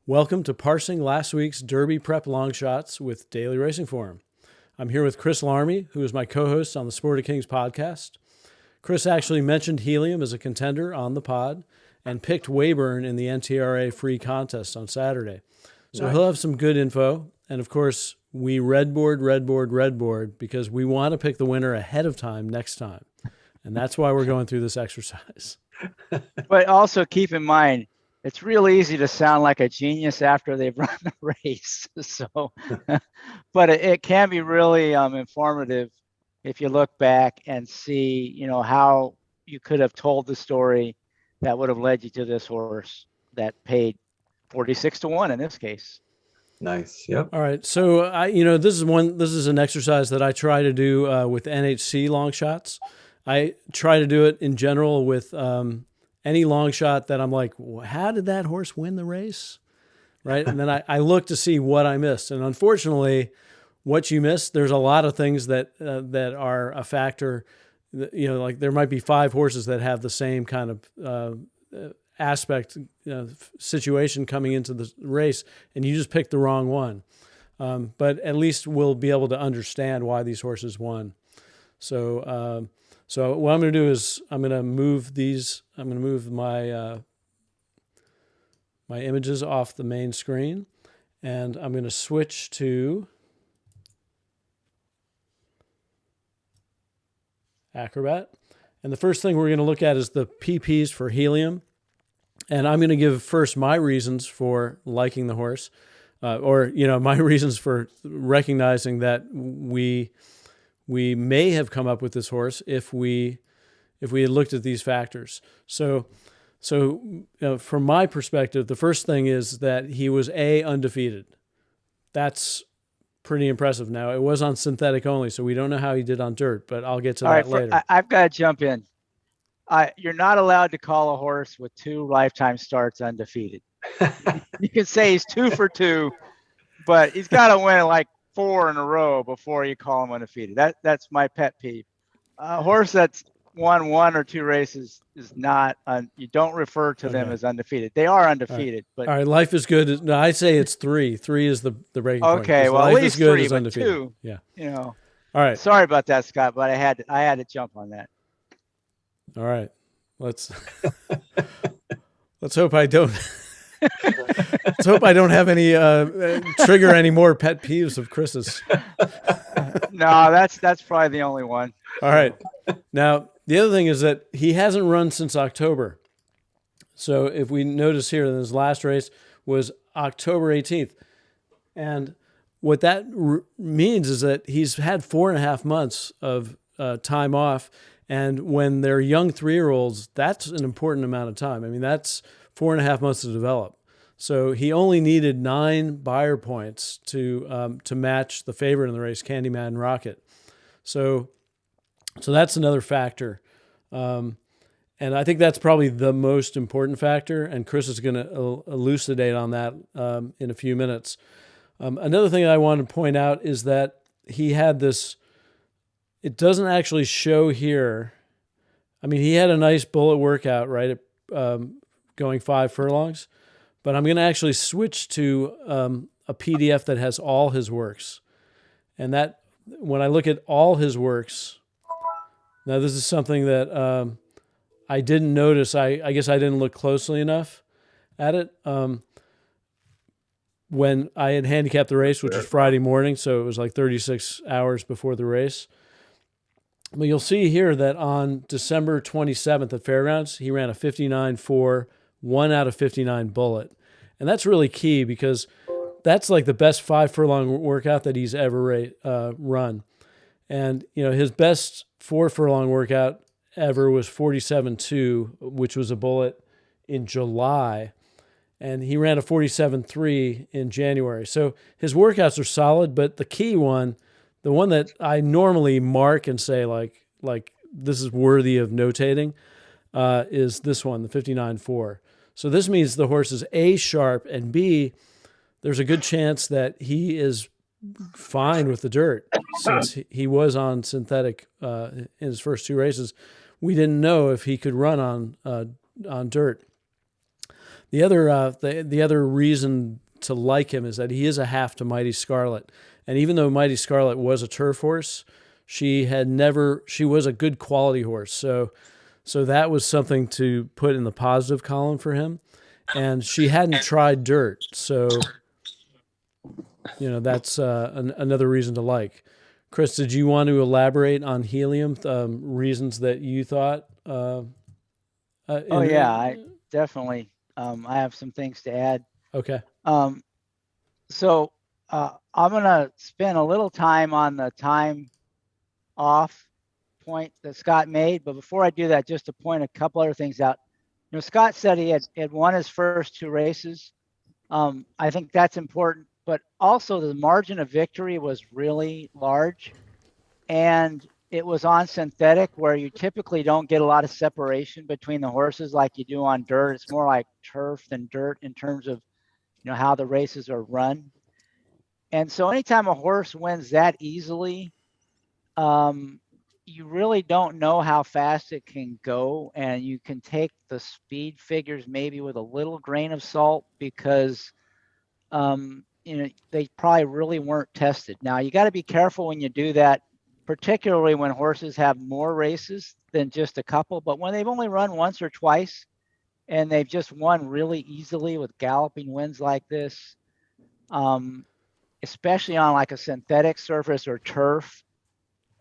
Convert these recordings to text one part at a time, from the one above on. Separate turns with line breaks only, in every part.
Welcome to Parsing last week's Derby Prep Longshots with Daily Racing Forum. I'm here with Chris Larmey, who is my co-host on the Sport of Kings podcast. Chris actually mentioned HELIUM as a contender on the pod and picked WEYBURN in the NTRA free contest on Saturday. So Nice. He'll have some good info. And of course, we redboard because we want to pick the winner ahead of time next time. And that's why we're going through this exercise.
But also keep in mind, it's real easy to sound like a genius after they've run the race. So, but it can be really informative if you look back and see, how you could have told the story that would have led you to this horse that paid 46-1 in this case.
Nice. Yep.
All right. So this is an exercise that I try to do with NHC long shots. I try to do it in general with any long shot that I'm like, how did that horse win the race? Right. And then I look to see what I missed. And unfortunately, what you missed, there's a lot of things that are a factor. Like there might be 5 horses that have the same kind of aspect, situation coming into the race, and you just picked the wrong one. But at least we'll be able to understand why these horses won. So what I'm going to do is I'm going to move these. I'm going to move my my images off the main screen, and I'm going to switch to Acrobat. And the first thing we're going to look at is the PPs for HELIUM. And I'm going to give first my reasons for liking the horse, or my reasons for recognizing that we may have come up with this horse if we had looked at these factors. So from my perspective, the first thing is that he was undefeated. That's pretty impressive. Now, it was on synthetic only, so we don't know how he did on dirt, but I'll get to that later.
I've got to jump in. You're not allowed to call a horse with 2 lifetime starts undefeated. You can say he's 2 for 2, but he's got to win like 4 in a row before you call him undefeated. That's my pet peeve. A horse that's won 1 or 2 races is not. You don't refer to them as undefeated. They are undefeated.
All right. Life is good. No, I say it's 3. 3 is the breaking point.
Okay, well,
life
at least
is good
3,
is
but
undefeated.
2.
Yeah.
All
right.
Sorry about that, Scott, but I had to jump on that.
All right. Let's hope I don't. Let's hope I don't have any trigger any more pet peeves of Chris's.
No, that's probably the only one.
All right. Now, the other thing is that he hasn't run since October. So if we notice here, his last race was October 18th. And what that means is that he's had 4.5 months of time off. And when they're young 3-year-olds, that's an important amount of time. I mean, that's 4.5 months to develop. So he only needed 9 buyer points to match the favorite in the race, Candyman Rocket. So that's another factor. And I think that's probably the most important factor. And Chris is going to elucidate on that in a few minutes. Another thing I want to point out is that he had this. It doesn't actually show here. I mean, he had a nice bullet workout, right, going 5 furlongs. But I'm going to actually switch to a PDF that has all his works. And that, when I look at all his works, now this is something that I didn't notice. I guess I didn't look closely enough at it. When I had handicapped the race, which was Friday morning, so it was like 36 hours before the race. But you'll see here that on December 27th at Fairgrounds, he ran a 59.4, 1 out of 59 bullet. And that's really key because that's like the best 5 furlong workout that he's ever run. And, his best 4 furlong workout ever was 47.2, which was a bullet in July. And he ran a 47.3 in January. So his workouts are solid, but the key one, the one that I normally mark and say like this is worthy of notating, is this one, the 59.4. So this means the horse is A, sharp, and B, there's a good chance that he is fine with the dirt since he was on synthetic in his first 2 races. We didn't know if he could run on dirt. The other reason to like him is that he is a half to Mighty Scarlet, and even though Mighty Scarlet was a turf horse, she was a good quality horse. So that was something to put in the positive column for him. And she hadn't tried dirt, so that's another reason to like. Chris, did you want to elaborate on Helium? Reasons that you thought?
Oh yeah, I definitely. I have some things to add.
Okay.
So I'm gonna spend a little time on the time off point that Scott made, but before I do that, just to point a couple other things out. Scott said he had won his first 2 races. I think that's important, but also the margin of victory was really large, and it was on synthetic, where you typically don't get a lot of separation between the horses like you do on dirt. It's more like turf than dirt in terms of how the races are run. And so anytime a horse wins that easily, you really don't know how fast it can go, and you can take the speed figures maybe with a little grain of salt, because they probably really weren't tested. Now you got to be careful when you do that, particularly when horses have more races than just a couple. But when they've only run once or twice and they've just won really easily with galloping wins like this, especially on like a synthetic surface or turf,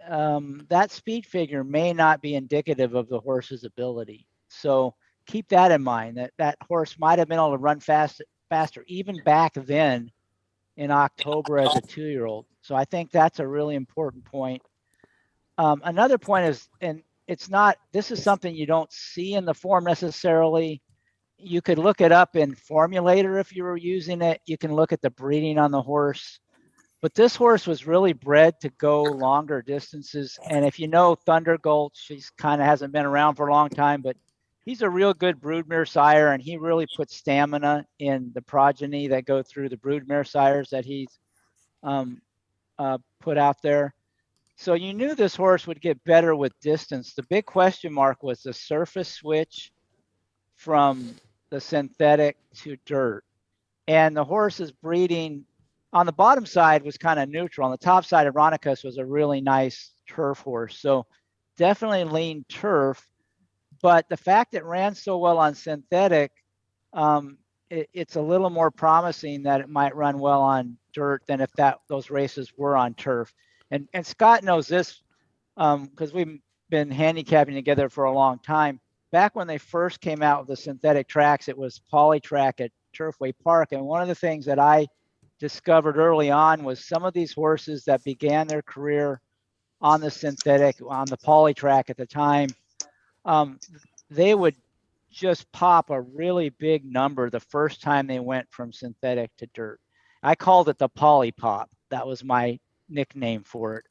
that speed figure may not be indicative of the horse's ability. So keep that in mind, that horse might have been able to run faster even back then in October as a 2-year-old. So I think that's a really important point. Another point is, and this is something you don't see in the form necessarily. You could look it up in Formulator if you were using it. You can look at the breeding on the horse. But this horse was really bred to go longer distances. And if you know Thunder Gulch, she's kind of hasn't been around for a long time, but he's a real good broodmare sire, and he really puts stamina in the progeny that go through the broodmare sires that he's put out there. So you knew this horse would get better with distance. The big question mark was the surface switch from the synthetic to dirt. And the horse's breeding on the bottom side was kind of neutral. On the top side, Ironicus was a really nice turf horse. So definitely lean turf. But the fact it ran so well on synthetic, it's a little more promising that it might run well on dirt than if those races were on turf. And Scott knows this because we've been handicapping together for a long time. Back when they first came out with the synthetic tracks, it was Polytrack at Turfway Park. And one of the things that I discovered early on was some of these horses that began their career on the synthetic, on the Polytrack at the time, they would just pop a really big number the first time they went from synthetic to dirt. I called it the Poly Pop. That was my nickname for it.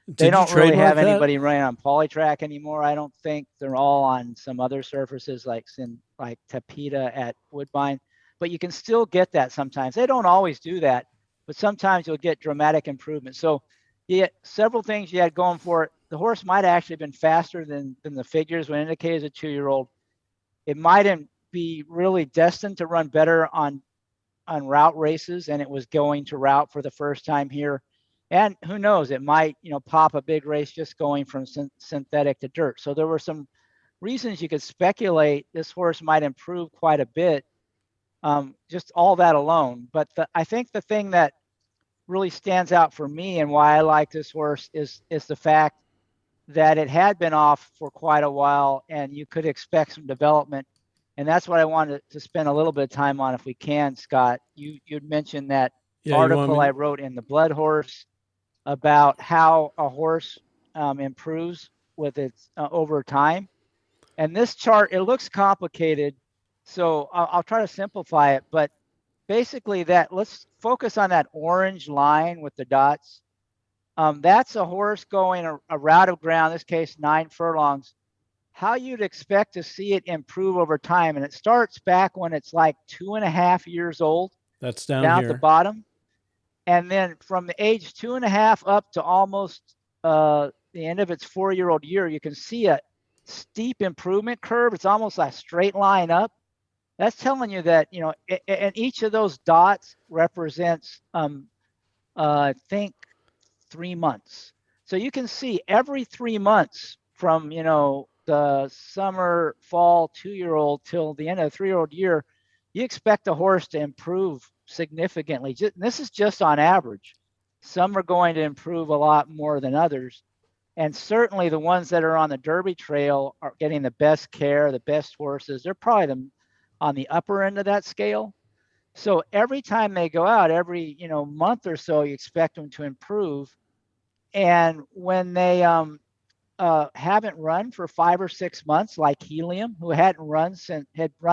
They don't really have anybody running on Polytrack anymore. I don't think. They're all on some other surfaces like Tapeta at Woodbine, but you can still get that sometimes. They don't always do that, but sometimes you'll get dramatic improvement. So you get several things you had going for it. The horse might have actually been faster than the figures would indicate as a 2-year-old. It mightn't be really destined to run better on route races, and it was going to route for the first time here. And who knows, it might, pop a big race just going from synthetic to dirt. So there were some reasons you could speculate this horse might improve quite a bit, just all that alone. But I think the thing that really stands out for me and why I like this horse is the fact that it had been off for quite a while, and you could expect some development. And that's what I wanted to spend a little bit of time on if we can, Scott. You'd mentioned that article I wrote in the Blood Horse about how a horse improves with its over time. And this chart, it looks complicated, so I'll try to simplify it. But basically let's focus on that orange line with the dots. That's a horse going a route of ground, in this case 9 furlongs, how you'd expect to see it improve over time. And it starts back when it's like 2.5 years old.
That's down
here.
At
the bottom. And then from the age 2.5 up to almost the end of its 4-year-old year, you can see a steep improvement curve. It's almost a straight line up. That's telling you that, and each of those dots represents, I think, 3 months. So you can see every 3 months from, the summer, fall 2-year-old till the end of the 3-year-old year, you expect a horse to improve significantly. This is just on average. Some are going to improve a lot more than others. And certainly the ones that are on the Derby trail are getting the best care, the best horses. They're probably on the upper end of that scale. So every time they go out, every month or so, you expect them to improve. And when they haven't run for 5 or 6 months, like HELIUM, who had run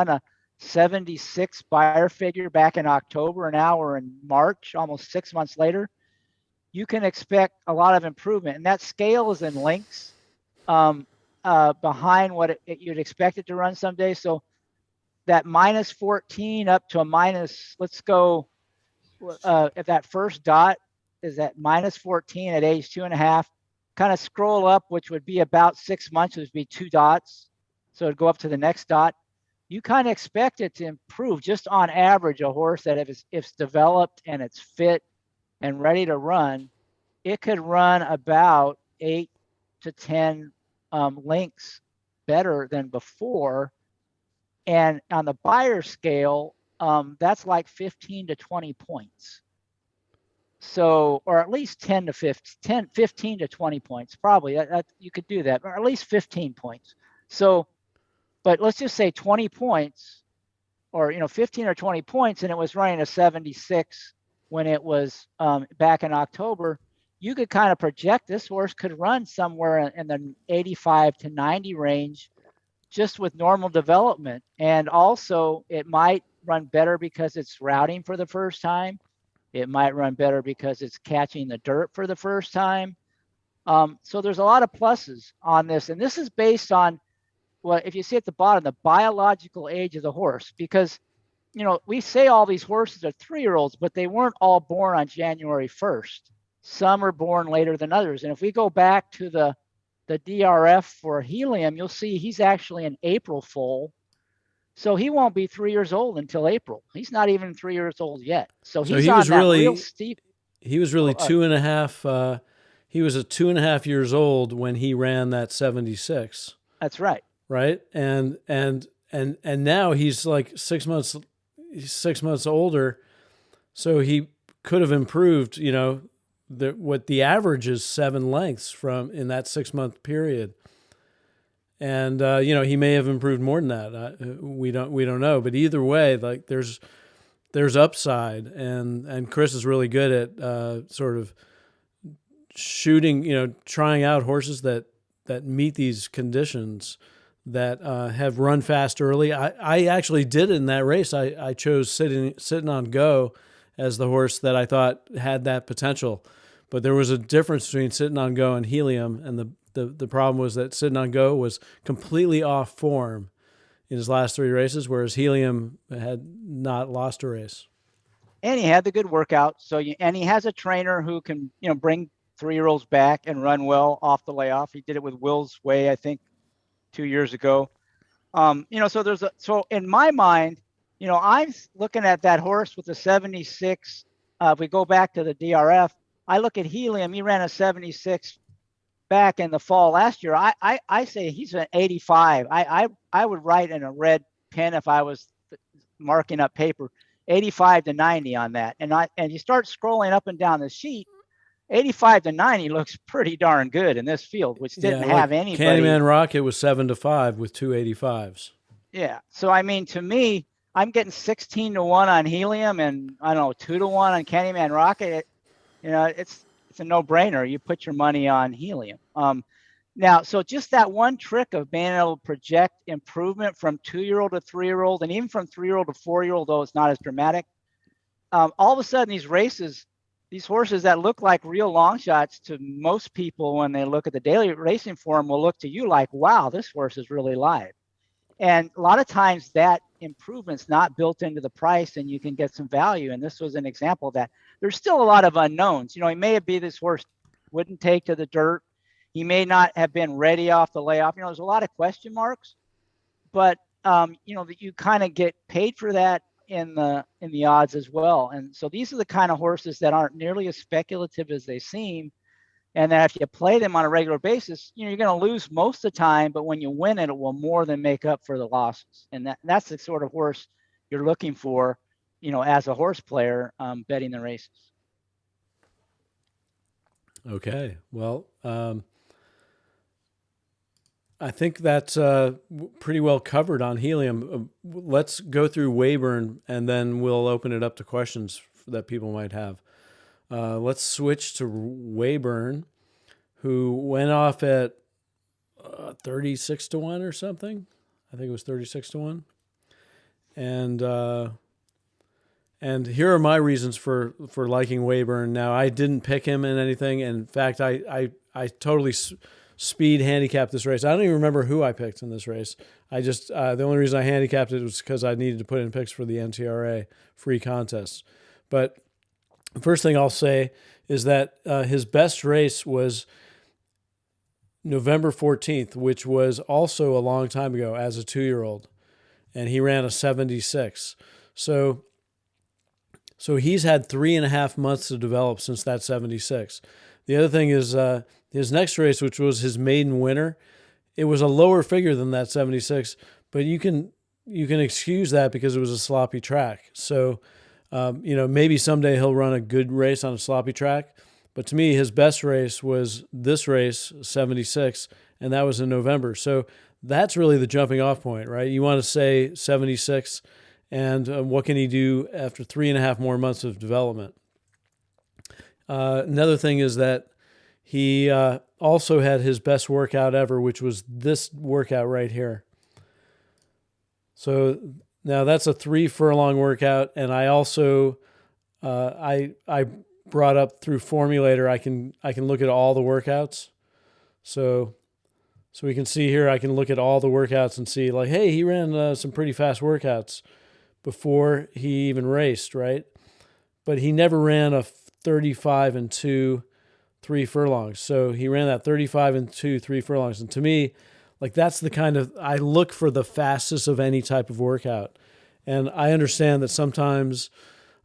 a 76 buyer figure back in October, and now we're in March, almost 6 months later, you can expect a lot of improvement. And that scale is in lengths behind what you'd expect it to run someday. So that minus 14 up to a minus, let's go, if that first dot is at minus 14 at age 2.5, kind of scroll up, which would be about 6 months, it would be 2 dots. So it'd go up to the next dot. You kind of expect it to improve just on average. A horse that if it's developed and it's fit and ready to run, it could run about 8 to 10 lengths better than before. And on the buyer scale, that's like 15 to 20 points. So, or at least 15 to 20 points, probably that you could do that, or at least 15 points. So, but let's just say 20 points, or 15 or 20 points, and it was running a 76 when it was back in October. You could kind of project this horse could run somewhere in the 85 to 90 range, just with normal development. And also, it might run better because it's routing for the first time. It might run better because it's catching the dirt for the first time. So there's a lot of pluses on this. And this is based on, well, if you see at the bottom, the biological age of the horse. Because, we say all these horses are 3-year-olds, but they weren't all born on January 1st. Some are born later than others. And if we go back to the DRF for HELIUM, you'll see he's actually an April foal. So he won't be 3 years old until April. He's not even 3 years old yet. So he's
he
on
was
that
really
real steep.
He was really 2.5. He was 2.5 years old when he ran that 76.
That's right.
Right, and now he's like 6 months. He's 6 months older, so he could have improved. What the average is 7 lengths from in that 6 month period. And he may have improved more than that. We don't know. But either way, like there's upside, and Chris is really good at sort of shooting, trying out horses that meet these conditions, that have run fast early. I actually did it in that race. I chose sitting on Go as the horse that I thought had that potential. But there was a difference between Sitting on Go and HELIUM, and the problem was that Sitting on Go was completely off form in his last 3 races, whereas HELIUM had not lost a race.
And he had the good workout. And he has a trainer who can, bring 3-year-olds back and run well off the layoff. He did it with Will's Way, I think, 2 years ago. So in my mind, I'm looking at that horse with the 76. If we go back to the DRF, I look at HELIUM. He ran a 76 back in the fall last year. I say he's an 85. I would write in a red pen if I was marking up paper, 85 to 90 on that. And you start scrolling up and down the sheet, 85 to 90 looks pretty darn good in this field, which didn't have anybody.
Candyman Rocket was 7-5 with 2 85s.
Yeah. So, I mean, to me, I'm getting 16 to 1 on HELIUM, and I don't know, 2 to 1 on Candyman Rocket. It's a no-brainer. You put your money on HELIUM. Now, so just that one trick of being able to project improvement from 2-year-old to 3-year-old, and even from 3-year-old to 4-year-old, though it's not as dramatic. All of a sudden, these races, these horses that look like real long shots to most people when they look at the daily racing form will look to you like, wow, this horse is really live. And a lot of times that improvement's not built into the price, and you can get some value. And this was an example of that. There's still a lot of unknowns. He may have been this horse wouldn't take to the dirt. He may not have been ready off the layoff. There's a lot of question marks. But that you kind of get paid for that in the odds as well. And so these are the kind of horses that aren't nearly as speculative as they seem. And that if you play them on a regular basis, you're going to lose most of the time, but when you win it, it will more than make up for the losses. And that's the sort of horse you're looking for, as a horse player, betting the races.
Okay. Well, I think that's pretty well covered on Helium. Let's go through Weyburn, and then we'll open it up to questions that people might have. Let's switch to Weyburn, who went off at 36-1 or something. I think it was 36-1. And here are my reasons for liking Weyburn. Now, I didn't pick him in anything. In fact, I totally speed handicapped this race. I don't even remember who I picked in this race. I just the only reason I handicapped it was because I needed to put in picks for the NTRA free contests. But the first thing I'll say is that his best race was November 14th, which was also a long time ago as a 2-year-old. And he ran a 76. So he's had 3.5 months to develop since that 76. The other thing is his next race, which was his maiden winner, it was a lower figure than that 76, but you can excuse that because it was a sloppy track. So, maybe someday he'll run a good race on a sloppy track. But to me, his best race was this race, 76, and that was in November. So that's really the jumping off point, right? You want to say 76, and what can he do after 3.5 more months of development? Another thing is that he also had his best workout ever, which was this workout right here. So now that's a 3 furlong workout, and I also I brought up through Formulator. I can look at all the workouts. So we can see here. I can look at all the workouts and see like, hey, he ran some pretty fast workouts before he even raced, right? But he never ran a 35-2 3 furlongs. So he ran that 35-2 3 furlongs, and to me, like that's the kind of I look for the fastest of any type of workout. And I understand that sometimes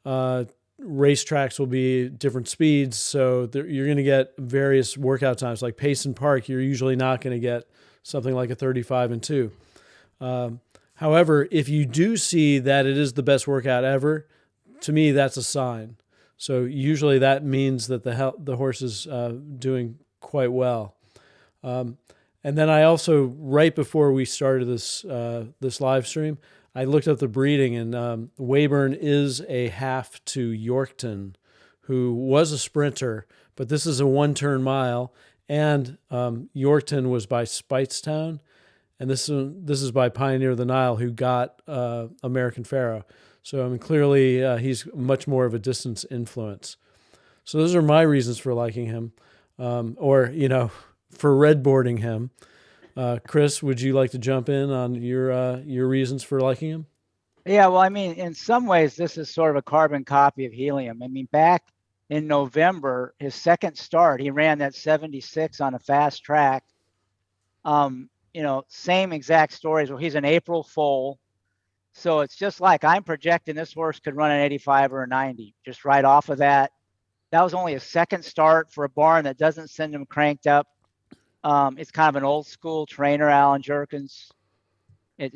racetracks will be different speeds, so you're going to get various workout times. Like Payson Park, you're usually not going to get something like a 35-2. However, if you do see that it is the best workout ever, to me that's a sign. So usually that means that the horse is doing quite well. And then I also, right before we started this live stream, I looked up the breeding, and Weyburn is a half to Yorkton, who was a sprinter, but this is a 1-turn mile, and Yorkton was by Speightstown, and this is by Pioneer of the Nile, who got American Pharoah. So clearly he's much more of a distance influence. So those are my reasons for liking him, or for redboarding him. Chris, would you like to jump in on your reasons for liking him?
Yeah, well, I mean, in some ways, this is sort of a carbon copy of Helium. I mean, back in November, his second start, he ran that 76 on a fast track. Same exact stories. Well, he's an April foal. So it's just like I'm projecting this horse could run an 85 or a 90, just right off of that. That was only a second start for a barn that doesn't send him cranked up. It's kind of an old school trainer, Alan Jerkins,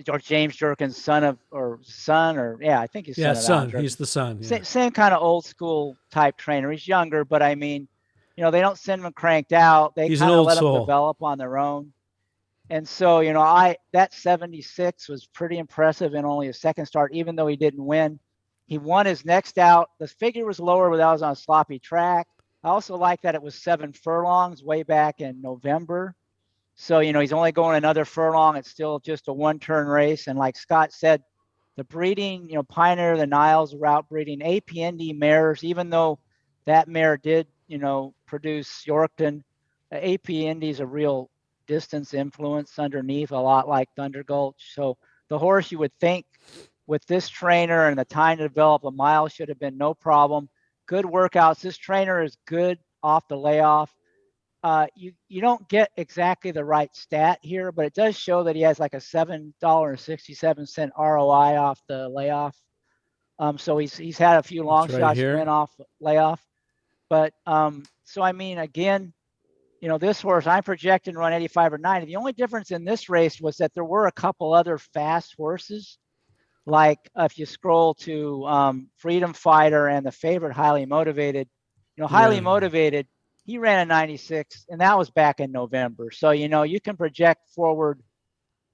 or James Jerkins' son, I think he's
son. He's the son.
Yeah. Same kind of old school type trainer. He's younger, but I mean, they don't send him cranked out. They kind of let him develop on their own. And so, that 76 was pretty impressive in only a second start, even though he didn't win. He won his next out. The figure was lower, but that was on a sloppy track. I also like that it was 7 furlongs way back in November. So, he's only going another furlong. It's still just a 1-turn race. And like Scott said, the breeding, Pioneer of the Niles route breeding, APND mares, even though that mare did, produce Yorkton, APND is a real distance influence underneath, a lot like Thunder Gulch. So the horse, you would think with this trainer and the time to develop a mile should have been no problem. Good workouts. This trainer is good off the layoff. you don't get exactly the right stat here, but it does show that he has like a $7.67 ROI off the layoff. So he's had a few long
That's right
shots
here.
win off layoff. But so I mean, again, this horse I'm projecting run 85 or 90. The only difference in this race was that there were a couple other fast horses. Like if you scroll to Freedom Fighter and the favorite Highly Motivated, Highly Motivated, he ran a 96, and that was back in November. So, you can project forward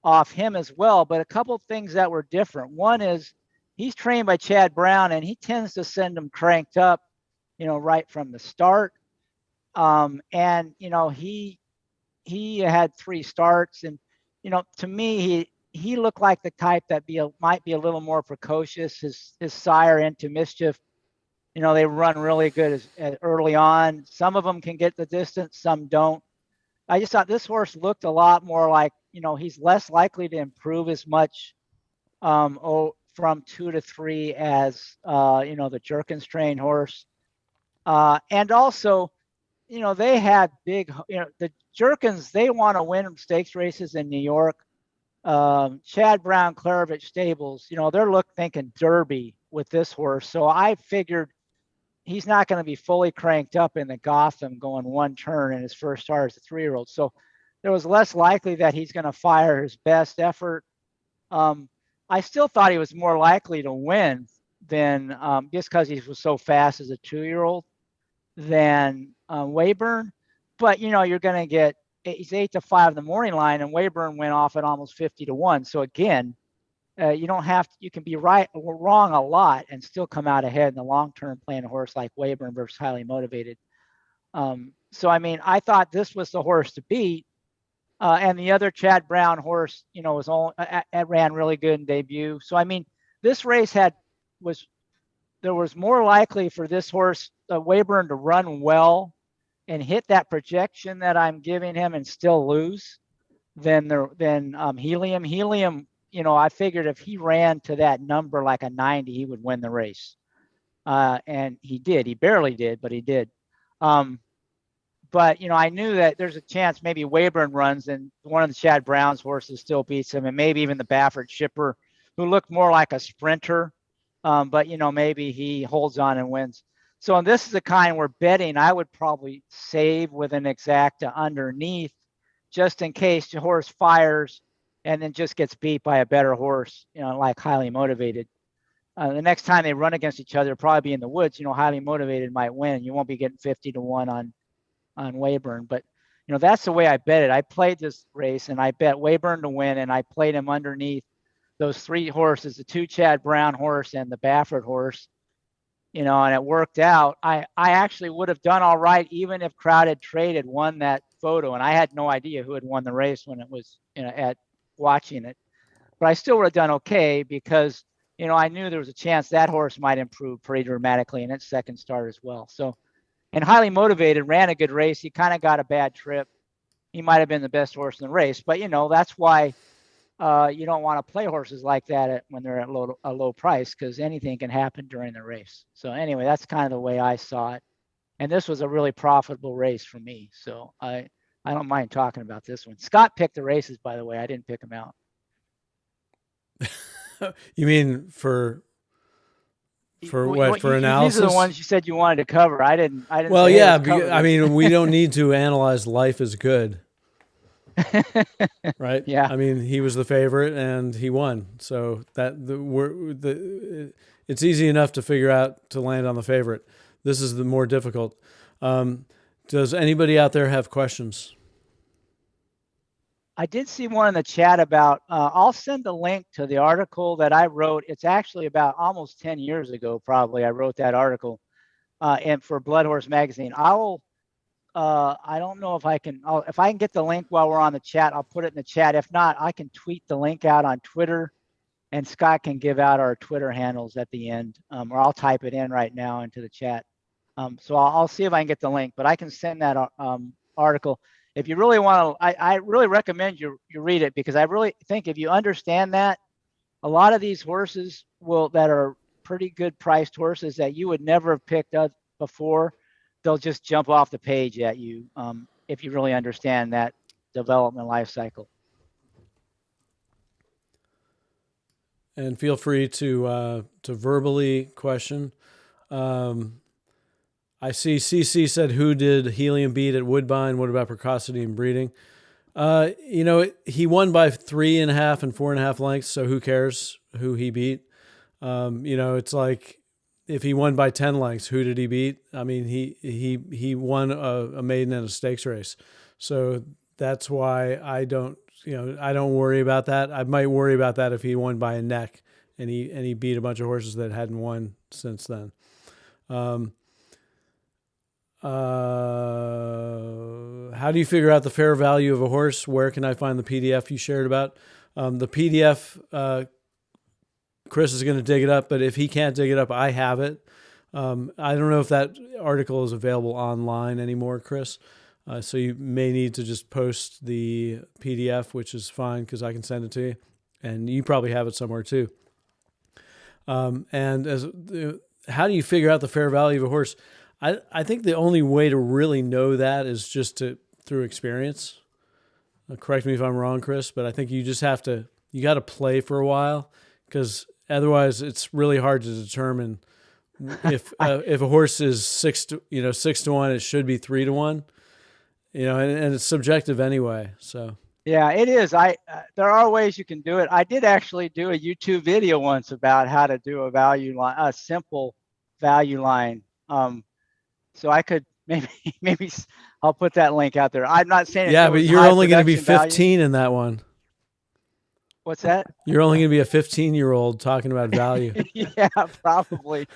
off him as well. But a couple of things that were different. One is he's trained by Chad Brown, and he tends to send them cranked up, right from the start. And, he had 3 starts, and, to me, he looked like the type that might be a little more precocious. His sire Into Mischief, they run really good as early on. Some of them can get the distance, some don't. I just thought this horse looked a lot more like, he's less likely to improve as much from 2 to 3 as, the Jerkins trained horse. And also, they had big, the Jerkins, they want to win stakes races in New York. Chad Brown, Clarovich Stables, they're thinking Derby with this horse. So I figured he's not going to be fully cranked up in the Gotham going one turn in his first start as a 3-year-old. So there was less likely that he's going to fire his best effort. I still thought he was more likely to win than just because he was so fast as a 2-year-old than WEYBURN. But, you're going to get, he's 8 to 5 in the morning line, and WEYBURN went off at almost 50 to 1. So again, you don't have to, you can be right or wrong a lot and still come out ahead in the long term playing a horse like WEYBURN versus Highly Motivated. So I mean, I thought this was the horse to beat. And the other Chad Brown horse, was ran really good in debut. So I mean, this race there was more likely for this horse, WEYBURN, to run well and hit that projection that I'm giving him and still lose than HELIUM. HELIUM, I figured if he ran to that number like a 90, he would win the race. And he did. He barely did, but he did. But, I knew that there's a chance maybe WEYBURN runs and one of the Chad Brown's horses still beats him, and maybe even the Baffert Shipper, who looked more like a sprinter. But, maybe he holds on and wins. So this is the kind where betting, I would probably save with an exacta underneath just in case the horse fires and then just gets beat by a better horse, like Highly Motivated. The next time they run against each other, probably be in the woods, Highly Motivated might win. You won't be getting 50 to 1 on WEYBURN. But, that's the way I bet it. I played this race and I bet WEYBURN to win, and I played him underneath those 3 horses, the 2 Chad Brown horse and the Baffert horse. And it worked out. I actually would have done all right even if Crowded Trade had won that photo, and I had no idea who had won the race when it was, at watching it. But I still would have done okay because, I knew there was a chance that horse might improve pretty dramatically in its second start as well. So, and Highly Motivated ran a good race. He kind of got a bad trip. He might have been the best horse in the race, but that's why you don't want to play horses like that when they're at a low price, because anything can happen during the race. So anyway, that's kind of the way I saw it. And this was a really profitable race for me. So I don't mind talking about this one. Scott picked the races, by the way. I didn't pick them out.
You mean for what? For analysis?
These are the ones you said you wanted to cover. I didn't.
Well, yeah. I mean, we don't need to analyze Life is Good. Right.
Yeah.
I mean, he was the favorite and he won. So it's easy enough to figure out to land on the favorite. This is the more difficult. Does anybody out there have questions?
I did see one in the chat about, I'll send a link to the article that I wrote. It's actually about almost 10 years ago, probably. I wrote that article and for Blood Horse Magazine. I don't know if I can get the link while we're on the chat, I'll put it in the chat. If not, I can tweet the link out on Twitter, and Scott can give out our Twitter handles at the end, or I'll type it in right now into the chat. So I'll see if I can get the link, but I can send that article. If you really want to, I really recommend you read it, because I really think if you understand that, a lot of these horses that are pretty good priced horses that you would never have picked up before, they'll just jump off the page at you. if you really understand that development life cycle.
And feel free to verbally question. I see CC said, who did Helium beat at Woodbine? What about precocity and breeding? He won by 3.5 and 4.5 lengths, so who cares who he beat? It's like if he won by 10 lengths, who did he beat? I mean, he won a maiden and a stakes race, so that's why I don't worry about that. I might worry about that if he won by a neck and he beat a bunch of horses that hadn't won since then. How do you figure out the fair value of a horse? Where can I find the PDF you shared about? The PDF, Chris is going to dig it up, but if he can't dig it up, I have it. I don't know if that article is available online anymore, Chris. So you may need to just post the PDF, which is fine because I can send it to you. And you probably have it somewhere too. How do you figure out the fair value of a horse? I think the only way to really know that is just through experience. Correct me if I'm wrong, Chris, but I think you just got to play for a while, because otherwise it's really hard to determine if a horse is 6 to 1, it should be 3 to 1, and it's subjective anyway. So.
Yeah, it is. There are ways you can do it. I did actually do a YouTube video once about how to do a simple value line. So I could maybe I'll put that link out there. I'm not saying.
Yeah, but you're only going to be 15 in that one.
What's that?
You're only going to be a 15-year-old talking about value.
Yeah, probably.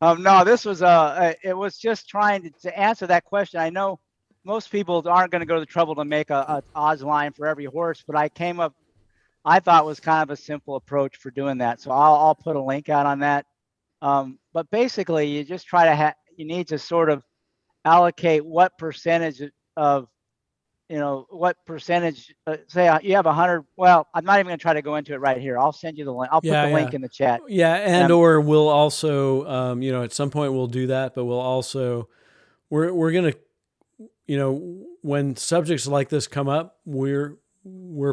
No, this was it was just trying to answer that question. I know most people aren't going to go to the trouble to make a odds line for every horse, but I thought was kind of a simple approach for doing that. So I'll put a link out on that. But basically, you just try to you need to sort of allocate what percentage of, say you have 100. Well, I'm not even going to try to go into it right here. I'll send you the link. I'll put the link in the chat.
Yeah. Or we'll also, at some point we'll do that, but we'll also, we're going to, when subjects like this come up, we're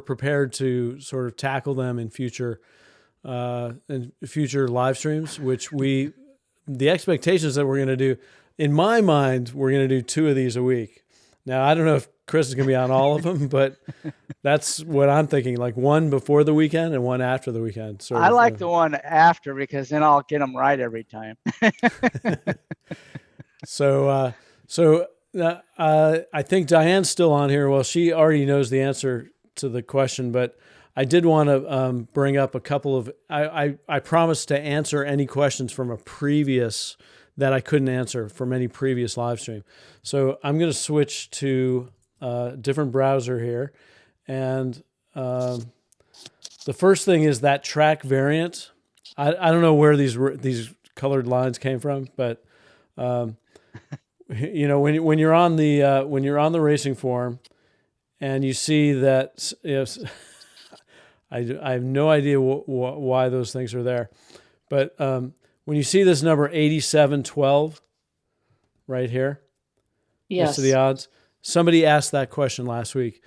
prepared to sort of tackle them in future live streams, which the expectation is that we're going to do, in my mind, we're going to do 2 of these a week. Now, I don't know if Chris is going to be on all of them, but that's what I'm thinking, like one before the weekend and one after the weekend.
I like the one after, because then I'll get them right every time.
So I think Diane's still on here. Well, she already knows the answer to the question, but I did want to bring up a couple of, I promised to answer any questions from a previous that I couldn't answer from any previous live stream. So I'm going to switch to a different browser here. And the first thing is that track variant. I don't know where these colored lines came from, but when you're on the racing forum and you see that, I have no idea why those things are there, but when you see this number 8712 right here,
yes,
to the odds, somebody asked that question last week.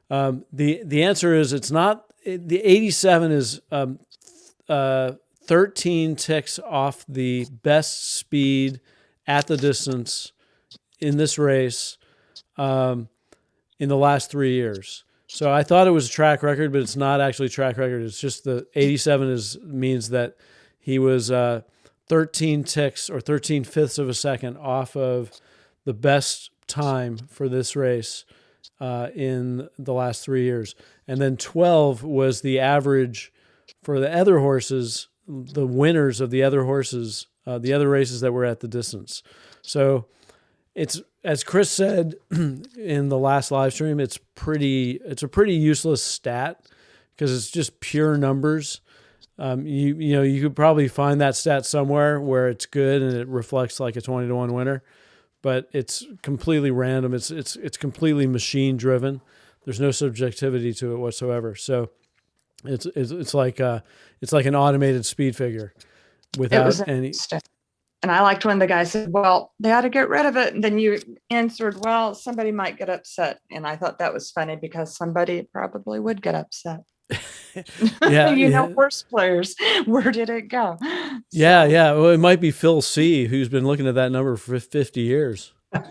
The answer is it's not. The 87 is 13 ticks off the best speed at the distance in this race in the last 3 years. So I thought it was a track record, but it's not actually a track record. It's just the 87 means that he was 13 ticks or 13 fifths of a second off of the best time for this race in the last 3 years. And then 12 was the average for the other horses, the winners of the other horses, the other races that were at the distance. So it's, as Chris said in the last live stream, it's a pretty useless stat because it's just pure numbers. You could probably find that stat somewhere where it's good and it reflects like a 20 to 1 winner, but it's completely random. It's completely machine driven. There's no subjectivity to it whatsoever. So it's like an automated speed figure without any.
And I liked when the guy said, well, they ought to get rid of it. And then you answered, well, somebody might get upset. And I thought that was funny because somebody probably would get upset.
Yeah,
horse players, where did it go?
Yeah, yeah. Well, it might be Phil C, who's been looking at that number for 50 years. I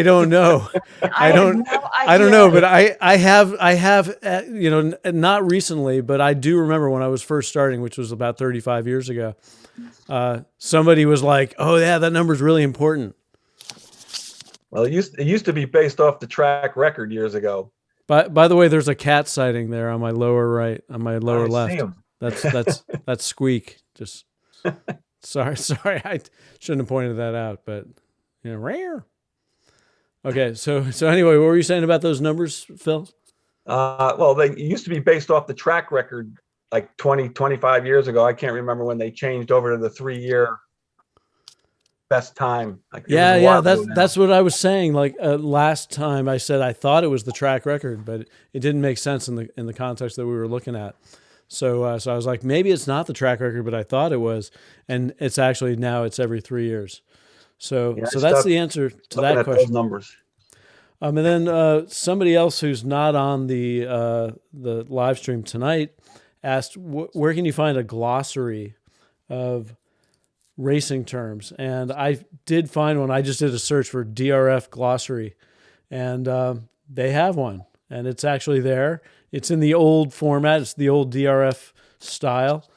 don't know. I don't know, but I have, not recently, but I do remember when I was first starting, which was about 35 years ago. Somebody was like, "Oh yeah, that number's really important."
Well, it used to be based off the track record years ago.
By the way, there's a cat sighting there on my lower right, on my lower left.
See him.
That's Squeak. Just sorry, I shouldn't have pointed that out, but rare. Okay, so anyway, what were you saying about those numbers, Phil?
Well, they used to be based off the track record like 20, 25 years ago. I can't remember when they changed over to the 3-year best time.
Yeah, that's what I was saying. Like last time I said I thought it was the track record, but it didn't make sense in the context that we were looking at. So I was like, maybe it's not the track record, but I thought it was, and it's actually now it's every 3 years. So that's the answer to that question.
Those numbers.
And then somebody else who's not on the live stream tonight asked, where can you find a glossary of racing terms? And I did find one. I just did a search for DRF glossary, and they have one, and it's actually there. It's in the old format. It's the old DRF style,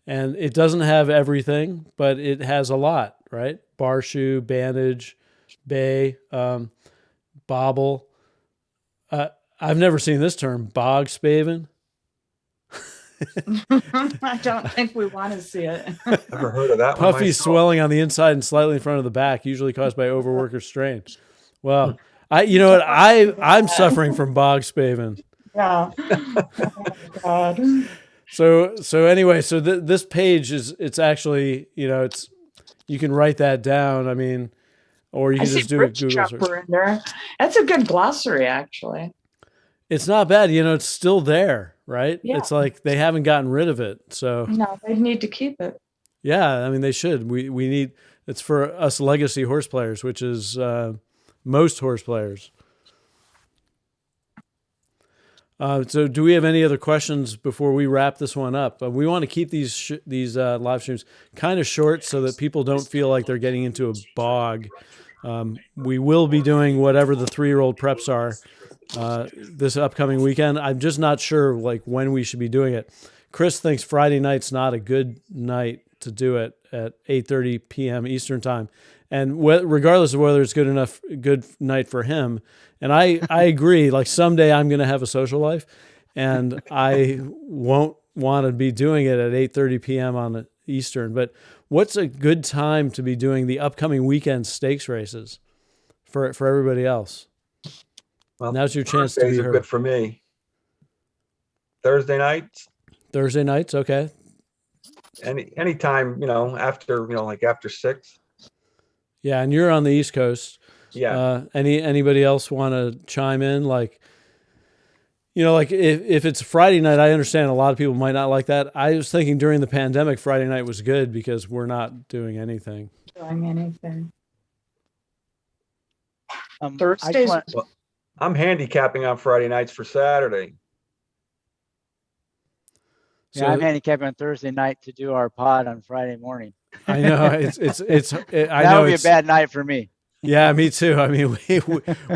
and it doesn't have everything, but it has a lot, right? Bar shoe, bandage, bay, bobble. I've never seen this term, bog spaven.
I don't think we want to see it.
Never heard of that.
Puffy swelling on the inside and slightly in front of the back, usually caused by overwork or strain. Well, I'm suffering from bog spaven.
Yeah. Oh, God.
So anyway, this page it's actually, you can write that down. I mean, or you can just do a Google search.
In there. That's a good glossary, actually.
It's not bad. It's still there, right?
Yeah.
It's like they haven't gotten rid of it. So
no, they need to keep it.
Yeah, I mean they should. We need, it's for us legacy horse players, which is most horse players. So do we have any other questions before we wrap this one up? We want to keep these live streams kind of short so that people don't feel like they're getting into a bog. We will be doing whatever the 3-year-old preps are this upcoming weekend. I'm just not sure like when we should be doing it. Chris thinks Friday night's not a good night to do it at 8:30 p.m. Eastern time. And regardless of whether it's good night for him. And I agree, like someday I'm going to have a social life and I won't want to be doing it at 8:30 p.m. on Eastern. But what's a good time to be doing the upcoming weekend stakes races for everybody else? Well, now's your chance to be heard.
Good for me. Thursday nights.
Thursday nights, okay.
Anytime, after 6.
Yeah, and you're on the East Coast.
Yeah.
Anybody else want to chime in? Like, like if it's Friday night, I understand a lot of people might not like that. I was thinking during the pandemic, Friday night was good because we're not doing anything.
Thursdays.
I'm handicapping on Friday nights for Saturday.
Yeah, I'm handicapping on Thursday night to do our pod on Friday morning.
I know that
would be a bad night for me.
Yeah, me too. I mean,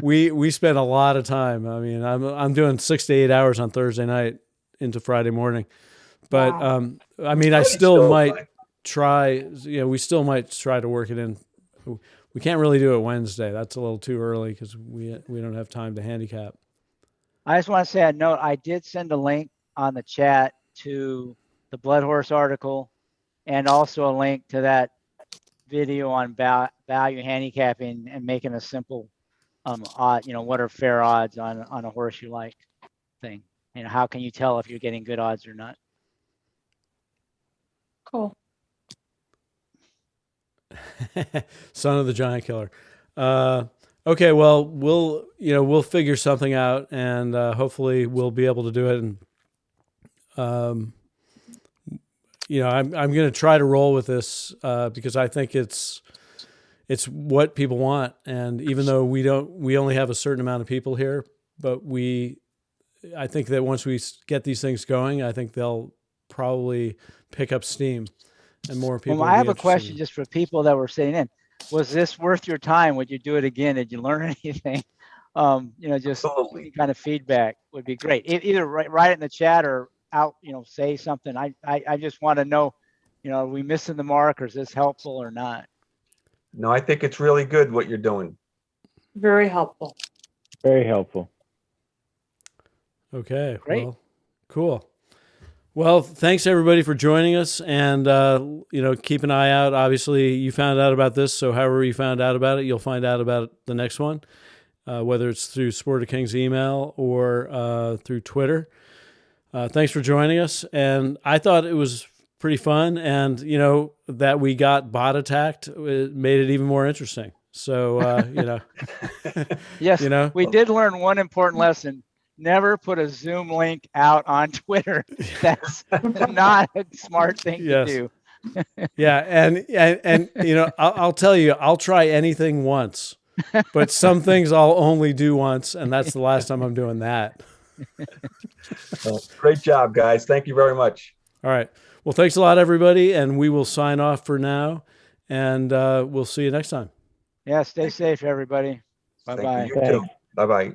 we spent a lot of time. I mean, I'm doing 6 to 8 hours on Thursday night into Friday morning, but wow. I mean, I still might try. We still might try to work it in. We can't really do it Wednesday. That's a little too early because we don't have time to handicap.
I just want to say a note. I did send a link on the chat to the Blood Horse article and also a link to that video on value handicapping and making a simple odd, what are fair odds on a horse you like thing. How can you tell if you're getting good odds or not?
Cool.
Son of the Giant Killer. Okay, well, we'll figure something out and hopefully we'll be able to do it. And I'm going to try to roll with this because I think it's what people want. And even though we only have a certain amount of people here, but I think that once we get these things going, I think they'll probably pick up steam and more people.
Well, I have a question just for people that were sitting in. Was this worth your time? Would you do it again? Did you learn anything? Just any kind of feedback would be great. Either write it in the chat or out, say something. I just want to know, are we missing the mark, or is this helpful or not?
No, I think it's really good what you're doing.
Very helpful.
Very helpful.
Okay.
Great.
Well, cool. Well, thanks everybody for joining us, and keep an eye out. Obviously, you found out about this, so however you found out about it, you'll find out about the next one, whether it's through Sport of Kings email or through Twitter. Thanks for joining us, and I thought it was pretty fun, and that we got bot attacked, it made it even more interesting. So
Yes, we did learn one important lesson. Never put a Zoom link out on Twitter. That's not a smart thing to do.
Yeah, and I'll tell you, I'll try anything once, but some things I'll only do once, and that's the last time I'm doing that.
Well, great job, guys. Thank you very much.
All right. Well, thanks a lot, everybody, and we will sign off for now, and we'll see you next time.
Yeah, stay safe, everybody. Bye-bye.
Thank you, you too. Bye-bye.